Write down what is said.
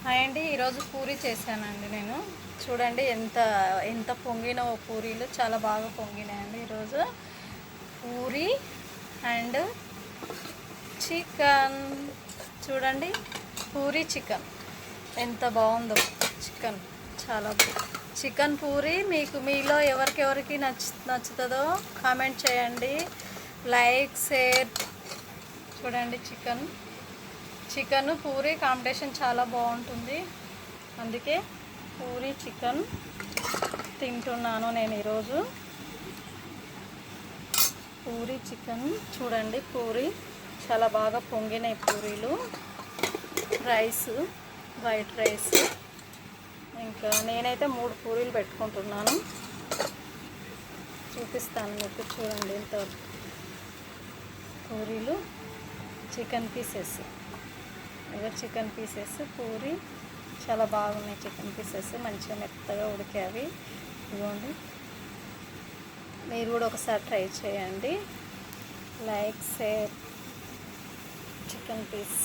Hi అండి. ఈరోజు పూరి చేశానండి నేను. చూడండి ఎంత ఎంత పొంగిన పూరీలు చాలా బాగా పొంగినాయండి ఈరోజు. పూరి అండ్ చికెన్ చూడండి, పూరి చికెన్ ఎంత బాగుందో. చికెన్ చాలా చికెన్ పూరి మీలో ఎవరికెవరికి నచ్చుతుందో కామెంట్ చేయండి, లైక్ షేర్. చూడండి చికెన్ పూరి కాంబినేషన్ చాలా బాగుంటుంది, అందుకే పూరి చికెన్ తింటున్నాను నేను ఈరోజు. పూరి చికెన్ చూడండి, పూరి చాలా బాగా పొంగినాయి పూరీలు. Rice, white rice. ఇంకా నేనైతే 3 పూరీలు పెట్టుకుంటున్నాను, చూపిస్తాను మీకు. చూడండి ఎంత పూరీలు, చికెన్ పీసెస్. ఇక చికెన్ పీసెస్ పూరి చాలా బాగున్నాయి. చికెన్ పీసెస్ మంచిగా మెత్తగా ఉడికేవి. ఇవ్వండి, మీరు కూడా ఒకసారి ట్రై చేయండి. Like share. Chicken piece